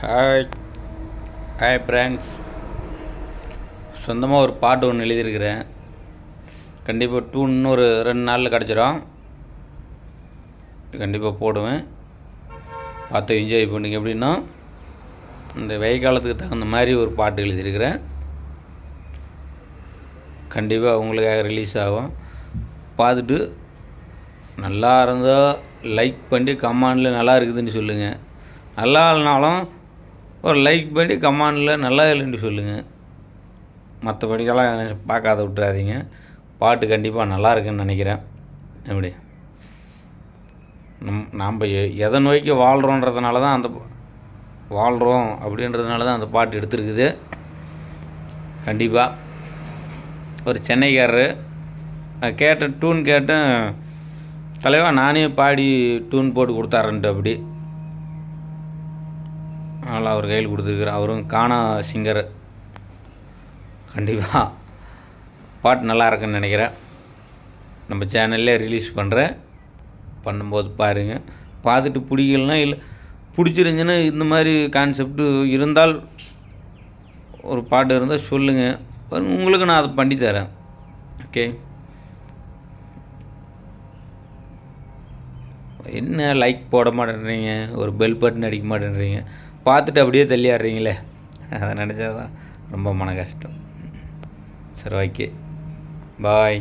Hi hi friends. சொந்தமாக ஒரு பாட்டு ஒன்று எழுதியிருக்கிறேன். கண்டிப்பாக இன்னொரு 2 நாளில் கிடச்சிரும். கண்டிப்பாக போடுவேன், பார்த்து என்ஜாய் பண்ணுங்க. எப்படின்னா, இந்த வெயில் காலத்துக்கு தகுந்த மாதிரி ஒரு பாட்டு எழுதியிருக்கிறேன். கண்டிப்பாக உங்களுக்காக ரிலீஸ் ஆகும். பார்த்துட்டு நல்லா இருந்தால் லைக் பண்ணி கமெண்டில் நல்லா இருக்குதுன்னு சொல்லுங்கள். நல்லா இல்லைனாலும் ஒரு லைக் பண்ணி கமெண்டில் நல்லா இல்லைன்னு சொல்லுங்கள். மற்றபடிக்கெல்லாம் பார்க்காத விட்டுறாதீங்க. பாட்டு கண்டிப்பாக நல்லா இருக்குன்னு நினைக்கிறேன். எப்படி நாம் எதை நோக்கி வாழ்கிறோன்றதுனால தான் வாழ்கிறோம் அப்படின்றதுனால தான் அந்த பாட்டு எடுத்துருக்குது. கண்டிப்பாக ஒரு சென்னைக்காரரு கேட்டேன், டூன் கேட்டேன், தலைவா நானே பாடி டூன் போட்டு கொடுத்தாருன்ட்டு. அப்படி அதனால் அவர் கையில் கொடுத்துருக்குறேன். அவரும் கானா சிங்கர். கண்டிப்பாக பாட்டு நல்லா இருக்குன்னு நினைக்கிறேன். நம்ம சேனல்லே ரிலீஸ் பண்ணும்போது பாருங்கள். பார்த்துட்டு பிடிக்கலனா இல்லை, பிடிச்சிருந்துச்சின்னா இந்த மாதிரி கான்செப்ட்டு இருந்தால் ஒரு பாட்டு இருந்தால் சொல்லுங்கள், உங்களுக்கு நான் அதை பண்ணித்தரேன். ஓகே. என்ன லைக் போட மாட்டேன்றீங்க, ஒரு பெல் பட்டன் அடிக்க மாட்டேன்றீங்க, பார்த்துட்டு அப்படியே தள்ளியாடுறீங்களே, அதை நினச்சா தான் ரொம்ப மன கஷ்டம். சரி, ஓகே, பாய்.